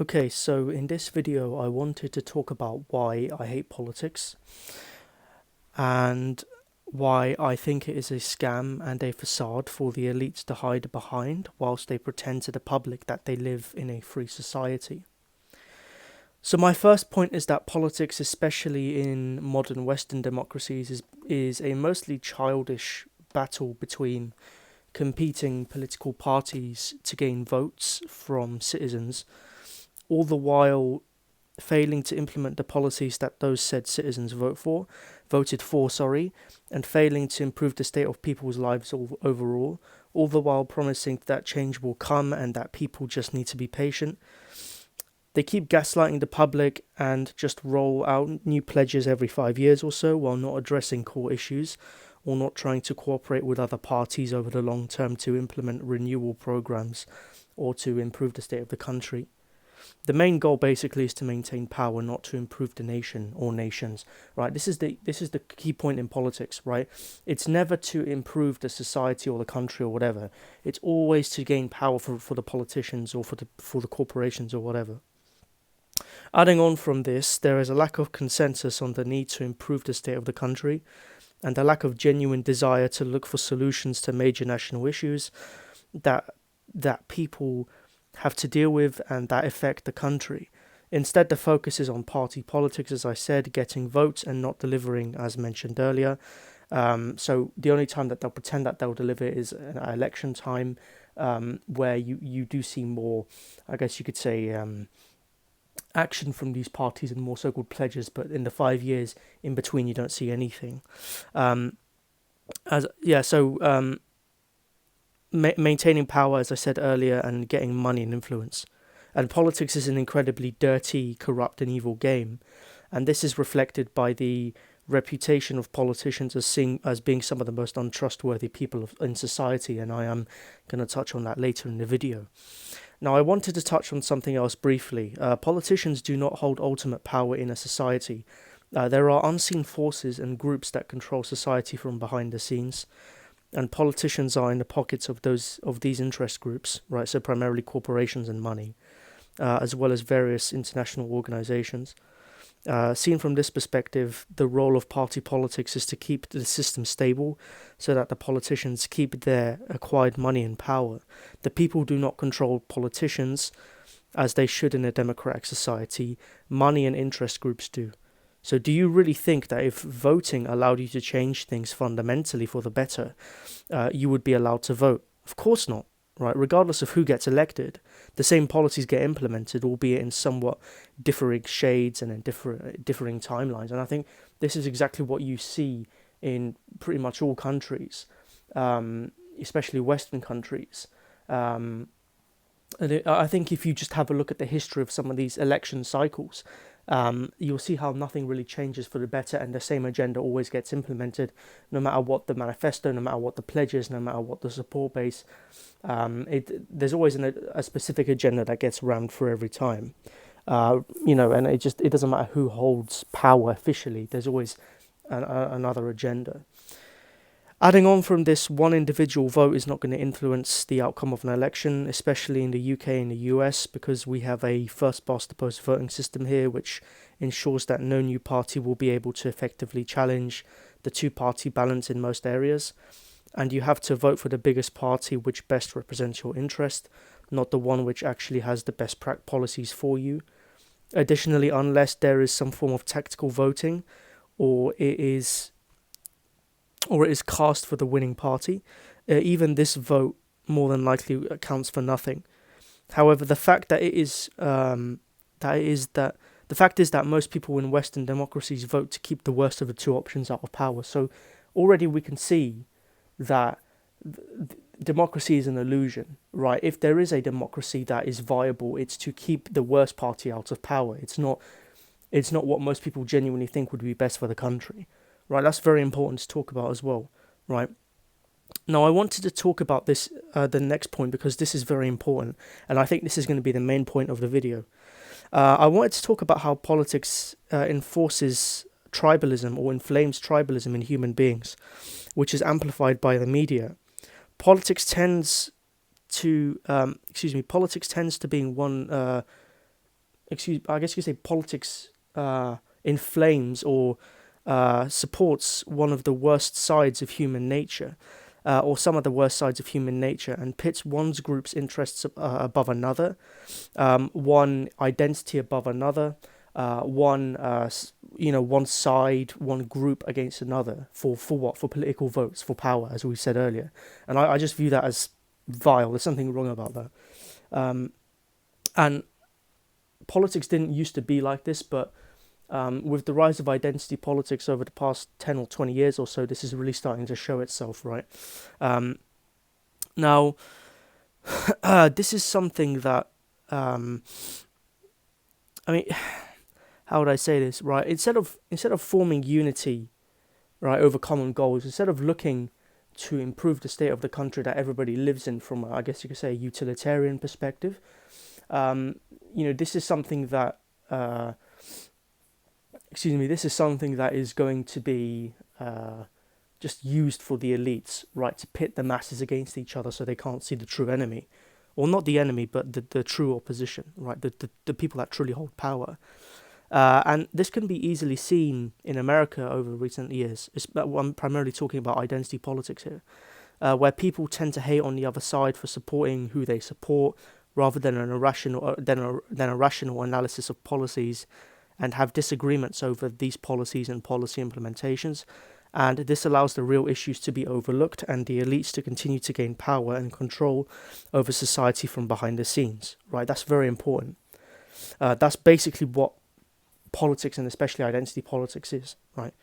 Okay, so in this video, I wanted to talk about why I hate politics and why I think it is a scam and a facade for the elites to hide behind whilst they pretend to the public that they live in a free society. So, my first point is that politics, especially in modern Western democracies, is a mostly childish battle between competing political parties to gain votes from citizens, all the while failing to implement the policies that those said citizens voted for, and failing to improve the state of people's lives overall, all the while promising that change will come and that people just need to be patient. They keep gaslighting the public and just roll out new pledges every 5 years or so while not addressing core issues or not trying to cooperate with other parties over the long term to implement renewal programs or to improve the state of the country. The main goal basically is to maintain power, not to improve the nation or nations. Right? This is the key point in politics. Right? It's never to improve the society or the country or whatever. It's always to gain power for the politicians or for the corporations or whatever. Adding on from this, there is a lack of consensus on the need to improve the state of the country and a lack of genuine desire to look for solutions to major national issues that people have to deal with and that affect the country. Instead, the focus is on party politics, as I said, getting votes and not delivering, as mentioned earlier. So the only time that they'll pretend that they'll deliver is an election time, where you do see more, I guess you could say, action from these parties and more so-called pledges. But in the 5 years in between, you don't see anything. Um, as yeah, so maintaining power, as I said earlier, and getting money and influence. And politics is an incredibly dirty, corrupt, and evil game. And this is reflected by the reputation of politicians as being some of the most untrustworthy people in society. And I am going to touch on that later in the video. Now, I wanted to touch on something else briefly. Politicians do not hold ultimate power in a society. There are unseen forces and groups that control society from behind the scenes, and politicians are in the pockets of these interest groups, right? So primarily corporations and money, as well as various international organizations. Seen from this perspective, the role of party politics is to keep the system stable so that the politicians keep their acquired money and power. The people do not control politicians as they should in a democratic society. Money and interest groups do. So do you really think that if voting allowed you to change things fundamentally for the better, you would be allowed to vote? Of course not, right? Regardless of who gets elected, the same policies get implemented, albeit in somewhat differing shades and in differing timelines. And I think this is exactly what you see in pretty much all countries, especially Western countries. I think if you just have a look at the history of some of these election cycles, you'll see how nothing really changes for the better and the same agenda always gets implemented, no matter what the manifesto, no matter what the pledges, no matter what the support base. There's always a specific agenda that gets rammed through every time. And it doesn't matter who holds power officially. There's always another agenda. Adding on from this, one individual vote is not going to influence the outcome of an election, especially in the UK and the US, because we have a first past the post voting system here, which ensures that no new party will be able to effectively challenge the two-party balance in most areas. And you have to vote for the biggest party which best represents your interest, not the one which actually has the best policies for you. Additionally, unless there is some form of tactical voting, or it is cast for the winning party, even this vote more than likely accounts for nothing. However, the fact is that most people in Western democracies vote to keep the worst of the two options out of power. So already we can see that democracy is an illusion, right? If there is a democracy that is viable, it's to keep the worst party out of power. It's not what most people genuinely think would be best for the country. Right, that's very important to talk about as well, right? Now, I wanted to talk about this, the next point, because this is very important, and I think this is going to be the main point of the video. I wanted to talk about how politics enforces tribalism or inflames tribalism in human beings, which is amplified by the media. Politics tends to being one I guess you could say politics inflames or supports one of the worst sides of human nature, or some of the worst sides of human nature, and pits one's group's interests above another, one identity above another, one side, one group against another for what? For political votes, for power, as we said earlier. And I just view that as vile. There's something wrong about that. And politics didn't used to be like this, but with the rise of identity politics over the past 10 or 20 years or so, this is really starting to show itself, right? Now, this is something that, I mean, how would I say this, right? Instead of forming unity, right, over common goals, instead of looking to improve the state of the country that everybody lives in from, I guess you could say, a utilitarian perspective, this is something that, this is something that is going to be just used for the elites, right, to pit the masses against each other so they can't see the true enemy. Or not the enemy, but the true opposition, right, the people that truly hold power. And this can be easily seen in America over recent years. I'm primarily talking about identity politics here, where people tend to hate on the other side for supporting who they support, rather than a rational analysis of policies, and have disagreements over these policies and policy implementations. And this allows the real issues to be overlooked and the elites to continue to gain power and control over society from behind the scenes. Right, that's very important. That's basically what politics, and especially identity politics, is, right?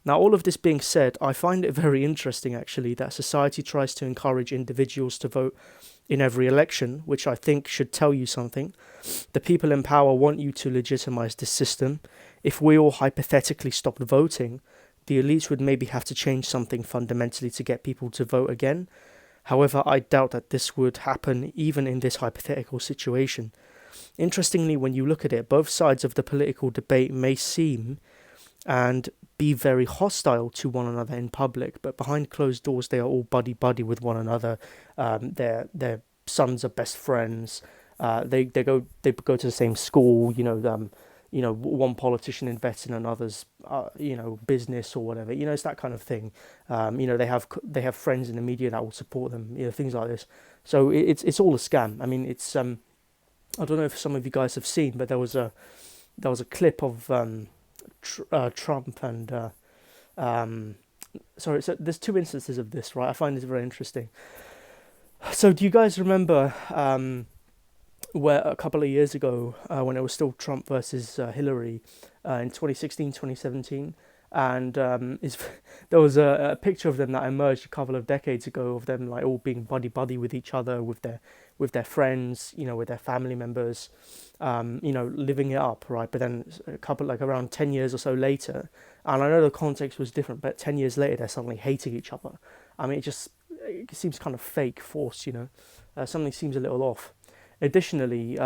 Now, all of this being said, I find it very interesting, actually, that society tries to encourage individuals to vote in every election, which I think should tell you something. The people in power want you to legitimize this system. If we all hypothetically stopped voting, the elites would maybe have to change something fundamentally to get people to vote again. However, I doubt that this would happen even in this hypothetical situation. Interestingly, when you look at it, both sides of the political debate may seem and be very hostile to one another in public, but behind closed doors they are all buddy with one another. Their sons are best friends. They go to the same school. One politician invests in another's business or whatever. It's that kind of thing. They have friends in the media that will support them. Things like this. So it's all a scam. I mean, it's I don't know if some of you guys have seen, but there was a clip of Trump and so there's two instances of this, right? I find this very interesting. So do you guys remember where a couple of years ago, when it was still Trump versus Hillary, in 2016, 2017, and there was a picture of them that emerged a couple of decades ago of them like all being buddy with each other, with their friends, with their family members, living it up, right? But then around 10 years or so later, and I know the context was different, but 10 years later they're suddenly hating each other. I mean, it seems kind of fake, forced, something seems a little off. Additionally,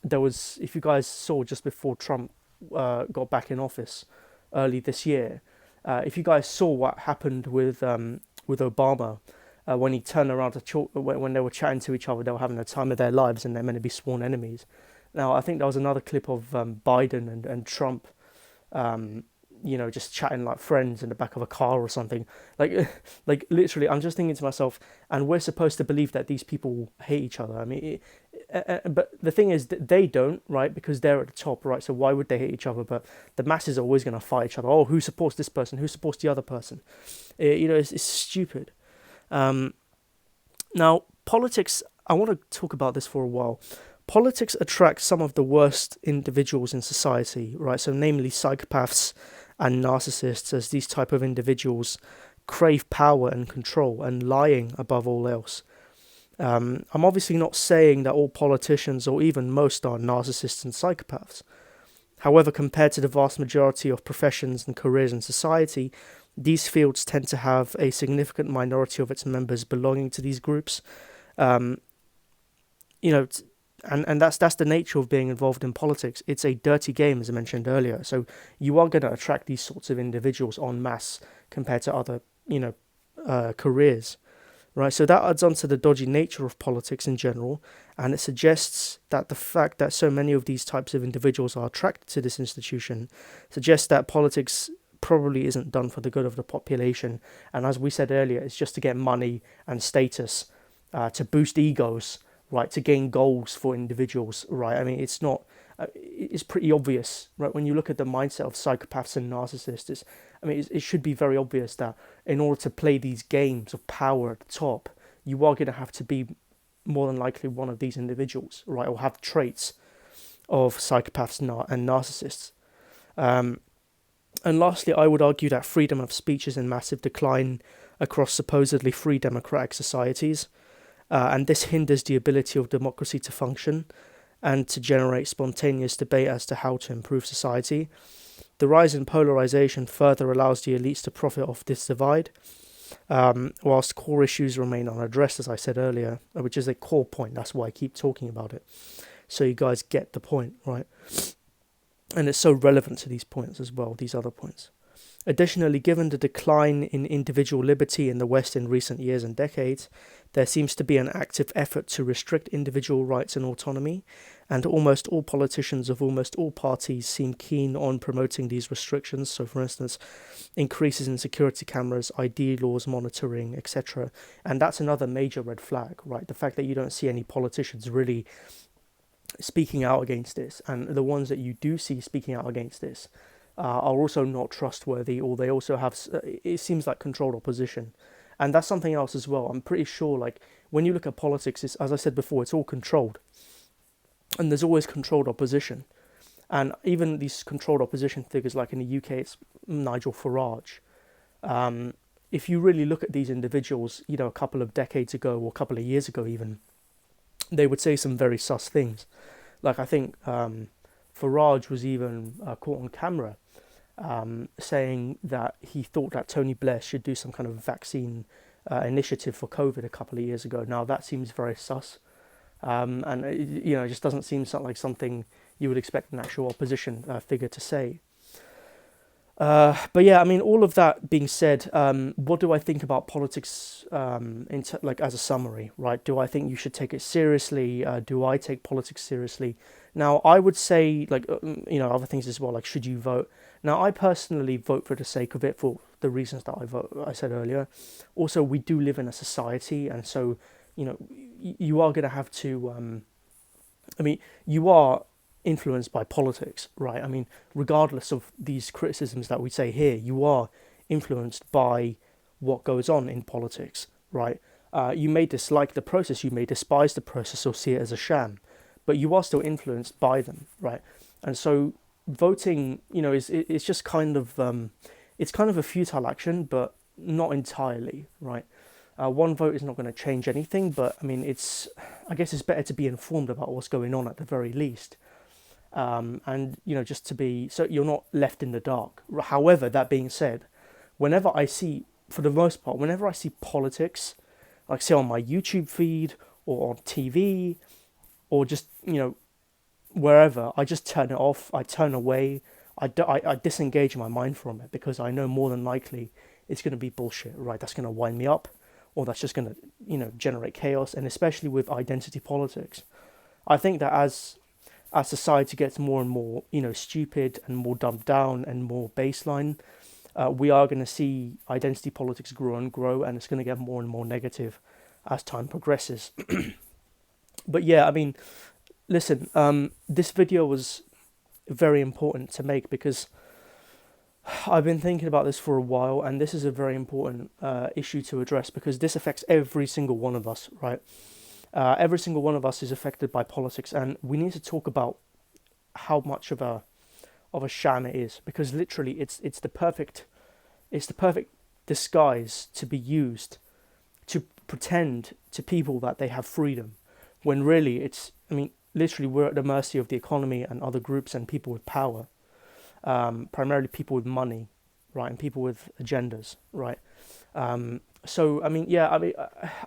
there was, if you guys saw just before Trump got back in office early this year, if you guys saw what happened with Obama, when he turned around when they were chatting to each other, they were having the time of their lives, and they're meant to be sworn enemies. Now, I think there was another clip of Biden and Trump, just chatting like friends in the back of a car or something. Like literally, I'm just thinking to myself, and we're supposed to believe that these people hate each other. I mean, but the thing is that they don't, right? Because they're at the top, right? So why would they hate each other? But the masses are always going to fight each other. Oh, who supports this person? Who supports the other person? It's stupid. Now, politics, I want to talk about this for a while. Politics attracts some of the worst individuals in society, right? So namely psychopaths and narcissists, as these type of individuals crave power and control and lying above all else. I'm obviously not saying that all politicians or even most are narcissists and psychopaths. However, compared to the vast majority of professions and careers in society, these fields tend to have a significant minority of its members belonging to these groups. And that's the nature of being involved in politics. It's a dirty game, as I mentioned earlier. So you are going to attract these sorts of individuals en masse compared to other, careers, right? So that adds on to the dodgy nature of politics in general, And it suggests that the fact that so many of these types of individuals are attracted to this institution suggests that politics probably isn't done for the good of the population. And as we said earlier, it's just to get money and status, to boost egos, right, to gain goals for individuals, right? I mean, it's not, it's pretty obvious, right? When you look at the mindset of psychopaths and narcissists, it should be very obvious that in order to play these games of power at the top, you are going to have to be more than likely one of these individuals, right, or have traits of psychopaths and narcissists. And lastly, I would argue that freedom of speech is in massive decline across supposedly free democratic societies, and this hinders the ability of democracy to function and to generate spontaneous debate as to how to improve society. The rise in polarization further allows the elites to profit off this divide, whilst core issues remain unaddressed, as I said earlier, which is a core point. That's why I keep talking about it, so you guys get the point, right? And it's so relevant to these points as well, these other points. Additionally, given the decline in individual liberty in the West in recent years and decades, there seems to be an active effort to restrict individual rights and autonomy, and almost all politicians of almost all parties seem keen on promoting these restrictions. So, for instance, increases in security cameras, ID laws, monitoring, etc. And that's another major red flag, right? The fact that you don't see any politicians really speaking out against this, and the ones that you do see speaking out against this are also not trustworthy, or they also have, it seems like, controlled opposition. And that's something else as well. I'm pretty sure, like, when you look at politics, it's, as I said before, it's all controlled, and there's always controlled opposition. And even these controlled opposition figures, like in the UK, it's Nigel Farage. If you really look at these individuals, you know, a couple of decades ago or a couple of years ago even, they would say some very sus things. Like, I think Farage was even caught on camera saying that he thought that Tony Blair should do some kind of vaccine initiative for COVID a couple of years ago. Now, that seems very sus. And, you know, it just doesn't seem like something you would expect an actual opposition figure to say. But yeah, I mean, all of that being said, what do I think about politics like as a summary, right? Do I think you should take it seriously? Do I take politics seriously? Now, I would say, like, you know, other things as well, like, should you vote? Now, I personally vote for the sake of it, for the reasons that I said earlier. Also, we do live in a society, and so, you know, you are going to have to, you are influenced by politics, right? I mean, regardless of these criticisms that we say here, you are influenced by what goes on in politics, right? You may dislike the process, you may despise the process or see it as a sham, but you are still influenced by them, right? And so voting, you know, it's just kind of it's kind of a futile action, but not entirely, right? One vote is not going to change anything, but I mean, I guess it's better to be informed about what's going on at the very least. And, you know, just to be, so you're not left in the dark. However, that being said, whenever I see, for the most part, whenever I see politics, like say on my YouTube feed or on TV or just, you know, wherever, I just turn it off, I turn away, I disengage my mind from it, because I know more than likely it's going to be bullshit, right? That's going to wind me up, or that's just going to, you know, generate chaos. And especially with identity politics, I think that as society gets more and more, you know, stupid and more dumbed down and more baseline, we are going to see identity politics grow and grow, and it's going to get more and more negative as time progresses. But yeah, I mean, listen, this video was very important to make because I've been thinking about this for a while, and this is a very important issue to address, because this affects every single one of us, right? Every single one of us is affected by politics, and we need to talk about how much of a sham it is, because literally it's the perfect disguise to be used to pretend to people that they have freedom, when really it's, I mean, literally we're at the mercy of the economy and other groups and people with power, primarily people with money, right, and people with agendas, right? So I mean, yeah, I mean,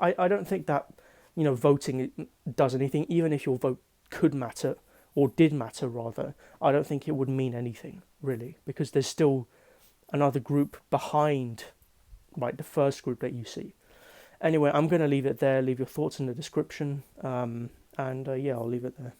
I don't think that, you know, voting does anything. Even if your vote could matter, or did matter rather, I don't think it would mean anything, really, because there's still another group behind, right, the first group that you see. Anyway, I'm going to leave it there. Leave your thoughts in the description. And And yeah, I'll leave it there.